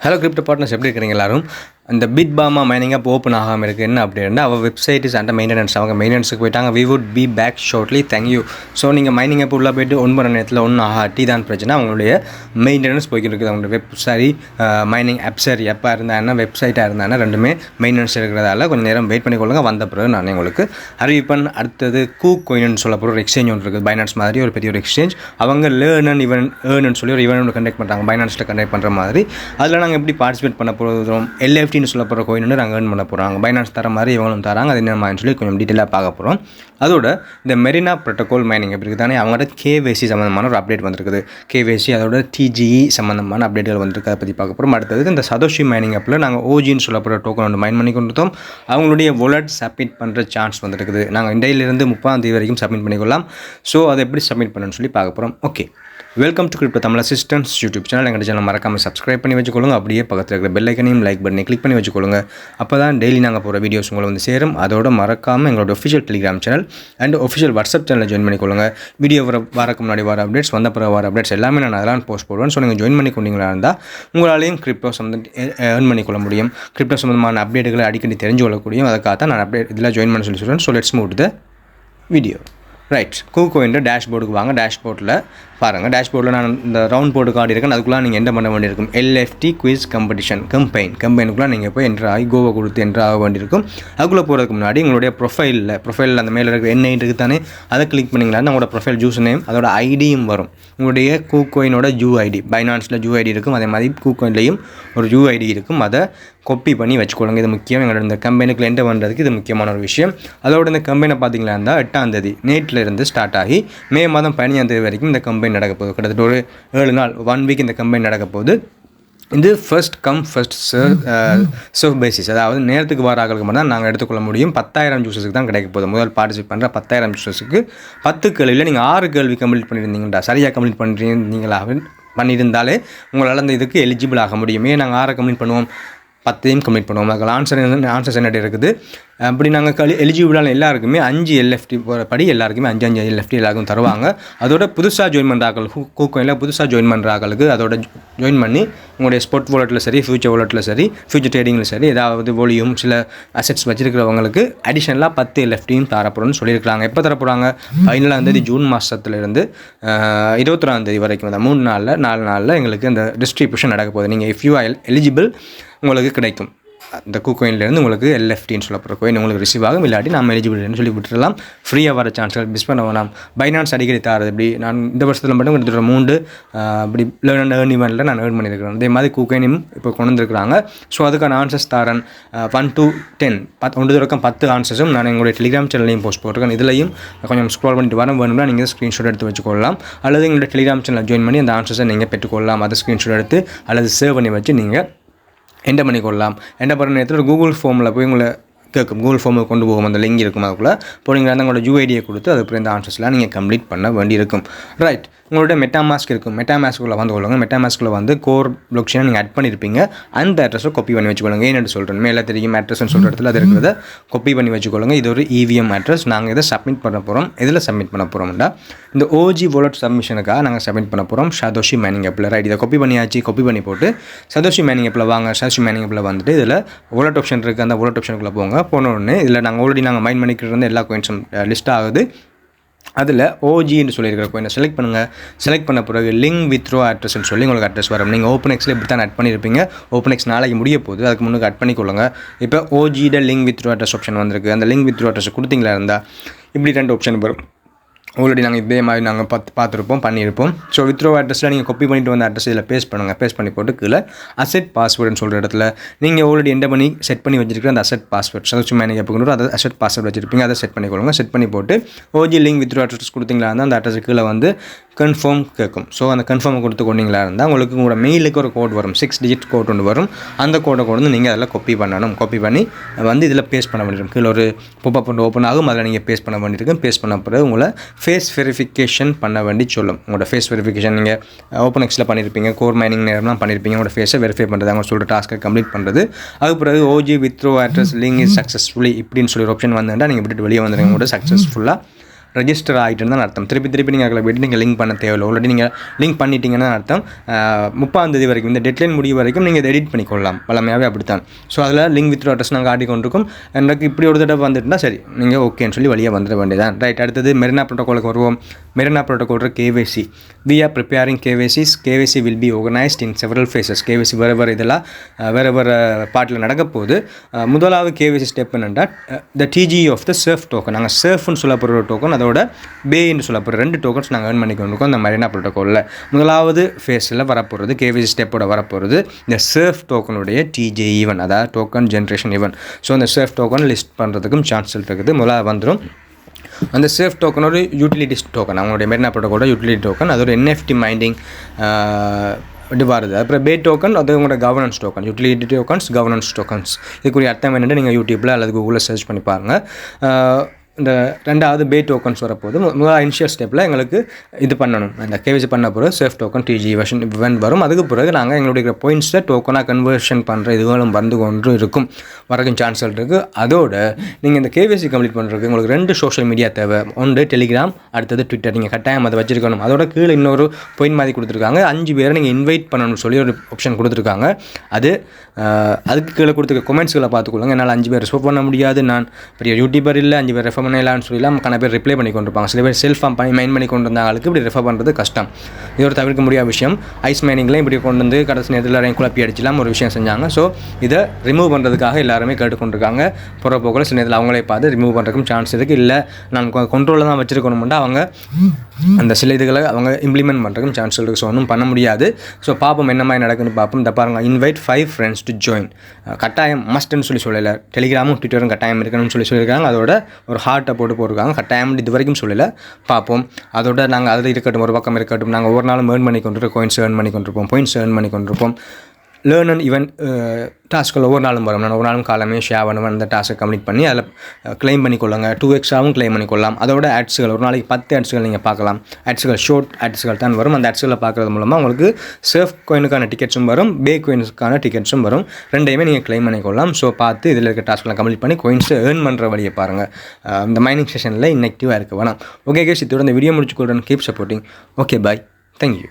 Hello crypto partners, எப்படி இருக்கீங்க எல்லாரும்? அந்த bitbama mining app open ஆகாம இருக்கு. என்ன அப்படின்னா our website is under maintenance. அவங்க மெயின்டெனன்ஸ்க்கு போயிட்டாங்க. We would be back shortly. Thank you. So நீங்கள் மைனிங் ஆப் உள்ளே போய்ட்டு ஒன் பண்ண நேரத்தில் ஒன்றும் ஆகாட்டி தான் பிரச்சனை. அவங்களுடைய மெயின்டெனன்ஸ் போய்கிட்டு இருக்குது. அவங்களுடைய வெப் சரி மைனிங் ஆப் சரி எப்போ இருந்தாங்கன்னா வெப்சைட்டாக இருந்தாங்கன்னா ரெண்டுமே மெயின்டெனன்ஸ் இருக்கிறதால கொஞ்சம் நேரம் வெயிட் பண்ணிக்கொள்ளுங்க. வந்த பிறகு நான் உங்களுக்கு அறிவிப்பேன். அடுத்தது குcoin சொல்லப்படுற ஒரு எக்ஸ்சேஞ்ச் ஒன்று இருக்குது. பைனான்ஸ் மாதிரி ஒரு பெரிய ஒரு எக்ஸ்சேஞ்ச். அவங்க ஏர்ன்னு சொல்லி ஒரு ஈவெண்ட் கண்டக்ட் பண்ணுறாங்க. பைனான்ஸில் கண்டக்ட் பண்ணுற மாதிரி. அதில் நாங்கள் எப்படி பார்ட்டிசிபேட் பண்ண போகிறோம், LFTன்னு சொல்லப்படுற கோயின் வந்து நாங்கள் ஏர்ன் பண்ண போகிறாங்க. பைனான்ஸ் தர மாதிரி இவங்களும் தராங்க. அது என்ன சொல்லி கொஞ்சம் டீட்டெயிலாக பார்க்க போகிறோம். அதோட இந்த மெரினா ப்ரோட்டோகால் மைனிங் எப்படி இருக்குது தானே, அவங்கள்ட்ட KYC சம்மந்தமான ஒரு அப்டேட் வந்திருக்குது. KYC அதோட TGE சம்மந்தமான அப்டேட்டுகள் வந்திருக்கு. அதை பற்றி பார்க்க போகிறோம். அடுத்தது இந்த சதோஷி மைனிங் ஆப்பில் நாங்கள் OGன்னு சொல்லப்படுற டோக்கன் ஒன்று மைன் பண்ணி கொண்டுட்டோம். அவங்களுடைய வாலெட் சப்மிட் பண்ணுற சான்ஸ் வந்துருக்குது. நாங்கள் இன்றையிலிருந்து 30 வரைக்கும் சப்மிட் பண்ணிக்கொள்ளலாம். ஸோ அதை எப்படி சப்மிட் பண்ணணும்னு சொல்லி பார்க்க போகிறோம். Okay, welcome to crypto Tamil assistance YouTube channel. எங்கள் சேனல் மறக்காமல் சப்ஸ்கிரைப் பண்ணி வச்சுக்கொள்ளுங்க. அப்படியே பக்கத்தில் இருக்கிற பெல் ஐக்கனையும் லைக் பண்ணி கிளிக் பண்ணி வச்சுக்கொள்ளுங்க. அப்போ தான் டெய்லி நாங்கள் போகிற வீடியோஸ் உங்களை வந்து சேரும். அதோட மறக்காமல் எங்களோட official Telegram channel and official WhatsApp சேனலில் ஜாயின் பண்ணிக்கொள்ளுங்க. வீடியோ வரக்கு முன்னாடி வர அப்டேட்ஸ், வந்த பிறகு வர அப்டேட்ஸ் எல்லாமே நான் அதெல்லாம் போஸ்ட் போடுவேன். ஸோ நீங்கள் ஜாயின் பண்ணி கொண்டீங்களா இருந்தால் உங்களாலையும் கிரிப்டோ ஏர்ன் பண்ணிக்கொள்ள முடியும். கிரிப்டோ சம்மந்தமான அப்டேட்டுகளை அடிக்கடி தெரிஞ்சு கொள்ளக்கூடியும். அதுக்காக தான் நான் அப்டேட் இதில் ஜாயின் பண்ண சொல்லி சொல்கிறேன். So let's move to the video. Right, குcoin டேஷ்போர்டுக்கு வாங்க. டேஷ்போர்டில் பாருங்கள். டேஷ்போர்டில் நான் இந்த ரவுண்ட் போர்டு கார்டு இருக்கேன். அதுக்குள்ளே நீங்கள் என்ன பண்ண வேண்டியிருக்கும், LFT குவிஸ் காம்படிஷன் கம்பெயினுக்குள்ளே நீங்கள் போய் என்ட்ரு ஆகி கோவை கொடுத்து என்ட்ரு ஆக வேண்டியிருக்கும். அதுக்குள்ளே போகிறதுக்கு முன்னாடி உங்களுடைய ப்ரொஃபைலில் அந்த மேலே இருக்கிற என்ன இருக்குது தானே, அதை கிளிக் பண்ணிங்களான்னு உங்களோட ப்ரொஃபைல் யூஸ் நேம் அதோட ஐடியும் வரும். உங்களுடைய குcoinோட UID, பைனான்ஸில் UID இருக்கும். அதே மாதிரி குcoinலையும் ஒரு UID இருக்கும். அதை காப்பி பண்ணி வச்சுக்கொள்ளுங்க. இது முக்கியம். எங்களோட இந்த கம்பெனிக்குள்ள என்டர் பண்ணுறதுக்கு இது முக்கியமான ஒரு விஷயம். அதோட இந்த கம்பெனி பார்த்தீங்களா இருந்தால் 8ஆம் தேதி நேற்றில் இருந்து ஸ்டார்ட் ஆகி மே மாதம் 15ஆம் தேதி வரைக்கும் இந்த கம்பெனி நடக்க போகுது. கிட்டத்தட்ட ஒரு 7 நாள், 1 வீக் இந்த கம்பெனி நடக்க போகுது. இது first come first serve basis. அதாவது நேரத்துக்கு வர ஆக்களுக்கு மட்டும் தான் நாங்கள் எடுத்துக்கொள்ள முடியும். 10,000 ஜூஸஸுக்கு தான் கிடைக்க போகுது. முதல் பார்ட்டிசிபேட் பண்ணுற 10,000 ஜூஸஸுக்கு 10 கேள்வியில் நீங்கள் 6 கேள்வி கம்ப்ளீட் பண்ணியிருந்தீங்கடா, சரியாக கம்ப்ளீட் பண்ணியிருந்தாலே உங்களால் அந்த இதுக்கு எலிஜிபிள் ஆக முடியும். நாங்கள் 6 கம்ப்ளீட் பண்ணுவோம், 10 கம்ப்ளீட் பண்ணுவோம். அதுக்கு ஆன்சர்ஸ் என்ன இருக்குது. அப்படி நாங்கள் எலிஜிபிளான எல்லாருக்குமே 5 LFT படி எல்லாருக்குமே 5 LFT எல்லாருக்கும் தருவாங்க. அதோட புதுசாக ஜாயின் பண்ணுற ஆக்கள், குcoinல புதுசாக ஜாயின் பண்ணுற ஆக்களுக்கு அதோட ஜாயின் பண்ணி உங்களுடைய ஸ்பாட் வாலெட்டில் சரி, ஃபியூச்சர் வாலெட்டில் சரி, ஃபியூச்சர் ட்ரேடிங்கில் சரி, ஏதாவது வால்யூம் சில அசெட்ஸ் வச்சிருக்கிறவங்களுக்கு அடிஷனலாக 10 LFTயும் தரப்போகிறோன்னு சொல்லியிருக்காங்க. எப்போ தரப்போகிறாங்க, 15ஆம் தேதி ஜூன் மாதத்துலேருந்து 21ஆம் தேதி வரைக்கும், அந்த 4 நாளில் எங்களுக்கு அந்த டிஸ்ட்ரிபியூஷன் நடக்க போகுது. நீங்கள் இஃப் யூ ஆர் எலிஜிபிள் உங்களுக்கு கிடைக்கும். இந்த குcoinலேருந்து உங்களுக்கு LFTன்னு சொல்லப்படுற கோயின் உங்களுக்கு ரிசீவ் ஆகும். இல்லாட்டி நம்ம எலிஜிபிள்னு சொல்லி விட்டுடலாம். ஃப்ரீயாக வர சான்ஸ்கள் மிஸ் பண்ண வேணாம். பைனான்ஸ் அடிக்கடி தாரது இப்படி நான் இந்த வருஷத்தில் மட்டும் கிட்டத்தட்ட 3 இப்படி ஏர்ன் ஈவெண்ட்டில் நான் ஏர்ன் பண்ணியிருக்கிறேன். அதே மாதிரி குcoiனும் இப்போ கொண்டு வந்துருக்குறாங்க. ஸோ அதுக்கான ஆன்சர்ஸ் தாரன் 1 to 10 10 ஆன்சர்ஸும் நான் எங்களுடைய டெலிகிராம் சேனல்லையும் போஸ்ட் போட்டிருக்கேன். இதுலையும் கொஞ்சம் ஸ்க்ரோல் பண்ணிட்டு வேணும்னா நீங்கள் ஸ்க்ரீன்ஷாட் எடுத்து வச்சுக்கொள்ளலாம். அல்லது எங்களுடைய டெலிகிராம் சேனல் ஜாயின் பண்ணி அந்த ஆன்சர்ஸை நீங்கள் பெற்றுக்கொள்ளலாம். அதை ஸ்க்ரீன்ஷாட் எடுத்து அல்லது சேவ் பண்ணி வச்சு நீங்கள் என்டர் பண்ணிக்கொள்ளலாம். என்டர் பண்ணுற நேரத்தில் கூகுள் ஃபார்மில் போய் உங்களை கேட்கும். கூகுள் ஃபார்முக்கு கொண்டு போகும். அந்த லிங்க் இருக்கும். அதுக்குள்ளே போனீங்கன்னா உங்களோட UIDயை கொடுத்து அதுக்கப்புறம் இந்த ஆன்சர்ஸ்லாம் நீங்கள் கம்ப்ளீட் பண்ண வேண்டியிருக்கும். ரைட், உங்களோட மெட்டாமாஸ்க் இருக்கும். மெட்டாமாஸ்க்குள்ளே வந்து கொள்ளுங்க. மெட்டாமாஸ்க்குள்ளே வந்து கோர் பிளாக்செயினை நீங்கள் ஆட் பண்ணியிருப்பீங்க. அந்த அட்ரஸை காப்பி பண்ணி வச்சுக்கொள்ளுங்க. ஏன்னு சொல்கிறேன், மேலே தெரியும் அட்ரஸ்ன்னு சொல்கிற இடத்துல அது இருக்கிறத காப்பி பண்ணி வச்சுக்கொள்ளுங்க. இது ஒரு EVM அட்ரஸ். நாங்கள் இதை சப்மிட் பண்ண போகிறோம். இதில் சப்மிட் பண்ண போகிறோம்டா இந்த OG வாலெட் சப்மிஷனுக்காக நாங்கள் சப்மிட் பண்ண போகிறோம் சதோஷி மைனிங் ஆப்பில். ரைட், இதை காப்பி பண்ணியாச்சு. காப்பி பண்ணி போட்டு சதோஷி மைனிங் ஆப்பில் வாங்க. சதோஷி மைனிங் ஆப்பில் வந்துட்டு இதில் வாலெட் ஆப்ஷன் இருக்குது. அந்த வாலெட் ஆப்ஷனுக்குள்ளே போங்க. போன உடனே இதில் நாங்கள் ஆல்ரெடி மைன் பண்ணிக்கிட்டு இருந்த எல்லா கோயின்ஸும் லிஸ்ட் ஆகுது. அதில் OGன்னு சொல்லியிருக்கிற கோயினை செலக்ட் பண்ணுங்கள். செலக்ட் பண்ண பிறகு லிங்க் வித்ரோ அட்ரஸ்ன்னு சொல்லி உங்களுக்கு அட்ரஸ் வரும். நீங்கள் OpenXல இப்படி தான் ஆட் பண்ணியிருப்பீங்க. OpenX நாளைக்கு முடிய போகுது. அதுக்கு முன்னுக்கு ஆட் பண்ணிக்கொள்ளுங்க. இப்போ OGட லிங்க் வித்ரோ அட்ரஸ் ஆப்ஷன் வந்திருக்கு. அந்த லிங்க் வித்ரோ அட்ரஸ் கொடுத்தீங்களா இருந்தால் இப்படி 2 ஆப்ஷன் வரும். ஆல்ரெடி நாங்கள் இதே மாதிரி நாங்கள் பார்த்துருப்போம், பண்ணியிருப்போம். ஸோ வித்ரோ அட்ரஸில் நீங்கள் காப்பி பண்ணிட்டு வந்த அட்ரஸ் இதில் பேஸ்ட் பண்ணுங்கள். பேஸ்ட் பண்ணி போட்டு கீழே அசெட் பாஸ்வேர்டுன்னு சொல்கிற இடத்துல நீங்கள் ஆல்ரெடி என்டர் பண்ணி செட் பண்ணி வச்சிருக்கிற அந்த அசெட் பாஸ்வேர்ட் சதோஷி மைனிங் ஆப்புக்கு அதை அசெட் பாஸ்வேர்ட் வச்சிருப்பீங்க. அதை செட் பண்ணிக்கொள்ளுங்க. செட் பண்ணி போட்டு OG லிங்க் வித்ரோ அட்ரஸ் கொடுத்தீங்களா இருந்தால் அந்த அட்ரஸ் கீழே வந்து கன்ஃபார்ம் கேட்கும். ஸோ அந்த கன்ஃபார்மை கொடுத்து கொண்டீங்களா இருந்தால் உங்களுக்கு உங்களோட மெயிலுக்கு ஒரு கோட் வரும். 6 டிஜிட் கோட் ஒன்று வரும். அந்த கோடை கொண்டு நீங்கள் அதில் காப்பி பண்ணணும். காப்பி பண்ணி வந்து இதில் பேஸ்ட் பண்ண வேண்டியிருக்கும். கீழே ஒரு பாப்அப் ஒன்று ஓப்பன் ஆகும். அதில் நீங்கள் பேஸ்ட் பண்ண வேண்டியிருக்கும். பேஸ்ட் பண்ண பிறகு உங்களை ஃபேஸ் வெரிஃபிகேஷன் பண்ண வேண்டி சொல்லும். உங்களோட ஃபேஸ் வெரிஃபிகேஷன் நீங்கள் OpenXல பண்ணியிருப்பீங்க. கோர் மைனிங் நேரம்லாம் பண்ணியிருப்பீங்க. உங்களோட ஃபேஸை வெரிஃபை பண்ணுறது, அவங்க சொல்கிற டாஸ்க்கை கம்ப்ளீட் பண்ணுறது. அதுக்கு பிறகு OG withdraw address link is successfully இப்படின்னு சொல்லி ஒரு ஆப்ஷன் வந்துட்டால் நீங்கள் விட்டுட்டு வெளியே வந்துடுங்க. உங்களோட சக்ஸஸ்ஃபுல்லாக ரெஜிஸ்டர் ஆகிட்டுன்னு தான் அர்த்தம். திருப்பி நீங்கள் அதில் போய்ட்டு நீங்கள் லிங்க் பண்ண தேவையில்லை. ஆல்ரெடி நீங்கள் லிங்க் பண்ணிட்டீங்கன்னா அர்த்தம் 30 வரைக்கும் இந்த டெட்லைன் முடிவு வரைக்கும் நீங்கள் இதை எடிட் பண்ணிக்கொள்ளலாம். வளமையாகவே அப்படித்தான். ஸோ அதில் லிங்க் வித் அட்ரஸ் நாங்கள் ஆடிக்கொண்டிருக்கோம். எனக்கு இப்படி ஒரு தடவை வந்துட்டுனா சரி நீங்கள் ஓகேன்னு சொல்லி வழியாக வந்துட வேண்டியதான். ரைட், அடுத்தது மெரினா ப்ரோட்டோகாலுக்கு வருவோம். Marina protocol KYC. We are preparing KYCs. KYC will be organized in several phases. KYC வேறு இதெல்லாம் வேறு பாட்டில் நடக்க போகுது. முதலாவது KYC ஸ்டெப் என்னென்னா the TGE of the surf token. நாங்கள் சர்ஃப்னு சொல்லப்படுற ஒரு டோக்கன், அதோட பேன்னு சொல்லப்படுற 2 டோக்கன்ஸ் நாங்கள் ஏர்ன் பண்ணிக்கொண்டிருக்கோம் இந்த மெரினா ப்ரோட்டோகாலில். முதலாவது ஃபேஸில் வரப்போகிறது KYC ஸ்டெப்போட வரப்போகிறது இந்த சர்ஃப் டோக்கனுடைய TJ ஈவென்ட், அதாவது டோக்கன் ஜென்ரேஷன் ஈவென்ட். ஸோ அந்த சர்ஃப் டோக்கன் லிஸ்ட் பண்ணுறதுக்கும் சான்ஸ் இருக்குது. முதலாக வந்துடும் அந்த சேஃப் டோக்கன் ஒரு யூட்டிலிட்டி டோக்கன், அவங்களுடைய மெரினா ப்ரோட்டோகாலோட யூட்டிலிட்டி டோக்கன். அது ஒரு NFT மைண்டிங் இது வருது. அப்புறம் பே டோக்கன் அது உங்களோட governance token, utility tokens, governance tokens. இதுக்குரிய அர்த்தம் என்னென்னு நீங்கள் யூடியூப்பில் அல்லது கூகுளில் சர்ச் பண்ணி பாருங்கள். இந்த ரெண்டாவது பே டோக்கன்ஸ் வரப்போது. முதல் இனிஷியல் ஸ்டெப்பில் எங்களுக்கு இது பண்ணணும், இந்த KYC பண்ண பிறகு சேஃப் டோக்கன் TG இவெண்ட் வரும். அதுக்கு பிறகு நாங்கள் எங்களுடைய பாயிண்ட்ஸை டோக்கனாக கன்வர்ஷன் பண்ணுற இதுகளும் வந்து கொண்டு இருக்கும், வரக்கும் சான்ஸ்கள் இருக்குது. அதோட நீங்கள் இந்த KYC கம்ப்ளீட் பண்ணுறதுக்கு உங்களுக்கு 2 சோஷியல் மீடியா தேவை. ஒன்று டெலிகிராம், அடுத்தது ட்விட்டர். நீங்கள் கட்டாயம் அதை வச்சிருக்கணும். அதோட கீழே இன்னொரு பாயிண்ட் மாதிரி கொடுத்துருக்காங்க, 5 பேரை நீங்கள் இன்வைட் பண்ணணும்னு சொல்லி ஒரு ஆப்ஷன் கொடுத்துருக்காங்க. அதுக்கு கீழே கொடுத்துருக்க கொமெண்ட்ஸ்களை பார்த்துக்கொள்ளுங்க. என்னால் 5 பேர் ரெஃபர் பண்ண முடியாது, நான் பெரிய யூடியூபர் இல்லை, 5 பேர் ரெஃபர் பண்ணலாம்னு சொல்லலாம் கண பேர் ரிப்ளை பண்ணி கொண்டிருப்பாங்க. சில பேர் செல்ஃப் மைன் பண்ணி கொண்டு வந்தாங்களுக்கு இப்படி ரெஃபர் பண்ணுறது கஷ்டம். இது ஒரு தவிர்க்க முடியாத விஷயம். ஐஸ் மைனிங்லையும் இப்படி கொண்டு வந்து கடைசி நேரத்தில் எல்லாரையும் குழப்பி அடிச்சலாம் ஒரு விஷயம் செஞ்சாங்க. ஸோ இதை ரிமூவ் பண்ணுறதுக்காக எல்லாருமே கேட்டுக்கொண்டிருக்காங்க. போகிற போக்கில் சில நேரத்தில் அவங்களே பார்த்து ரிமூவ் பண்ணுறதுக்கும் சான்ஸ் இருக்குது. இல்லை நான் கண்ட்ரோலில் தான் வச்சுருக்கணும்னா அவங்க அந்த சில இதுகளை அவங்க இம்ப்ளிமெண்ட் பண்ணுறதுக்கும் சான்ஸ் இருக்குது. ஸோ ஒன்றும் பண்ண முடியாது. ஸோ பார்ப்போம் என்ன மாதிரி நடக்குன்னு பார்ப்போம். இந்த பாருங்கள், இன்வைட் 5 ஃப்ரெண்ட்ஸ் டு ஜாயின். கட்டாயம் மஸ்ட்னு சொல்லலை, டெலிகிராமும் ட்விட்டரும் கட்டாயம் இருக்கணும்னு சொல்லியிருக்காங்க. அதோட ஒரு ஹார்ட்டை போட்டுருக்காங்க. கட்டாயம் இது வரைக்கும் சொல்லலை, பார்ப்போம். அதோட நாங்கள் அதில் இருக்கட்டும், ஒரு பக்கம் இருக்கட்டும், நாங்கள் ஒவ்வொரு நாளும் ஏர்ன் பண்ணி கொண்டிருக்கோம், பாயிண்ட்ஸ் ஏர்ன் பண்ணி கொண்டிருப்போம். லேர்ன் அண்ட் ஈவெண்ட் டாஸ்கில் ஒவ்வொரு நாளும் வரும். நான் ஒவ்வொரு நாளும் காலமே ஷேர் பண்ணுவேன். அந்த டாஸ்க்கை கம்ப்ளீட் பண்ணி அதில் கிளைம் பண்ணிக்கொள்ளுங்க. 2x claim பண்ணிக்கொள்ளலாம். அதோட ஆட்ஸ்கள் ஒரு நாளைக்கு 10 ஆட்ஸ்கள் நீங்கள் பார்க்கலாம். ஆட்ஸ்கள் ஷார்ட் ஆட்ஸ்கள் தான் வரும். அந்த ஆட்ஸ்களை பார்க்குறது மூலமாக உங்களுக்கு சேஃப் கோயினுக்கான டிக்கெட்ஸும் வரும், பே கோயின்ஸுக்கான டிக்கெட்ஸும் வரும். ரெண்டையுமே நீங்கள் கிளைம் பண்ணிக்கொள்ளலாம். ஸோ பார்த்து இதில் இருக்க டாஸ்க்களை கம்ப்ளீட் பண்ணி கோயின்ஸை ஏர்ன் பண்ணுற வழியை பாருங்கள். இந்த மைனிங் செஷனில் இன்னெக்டிவாக இருக்க வேணாம். ஓகே கேஸ், இதோட இந்த வீடியோ முடிச்சுக்கொள்கிறேன். Keep supporting. Okay bye, thank you.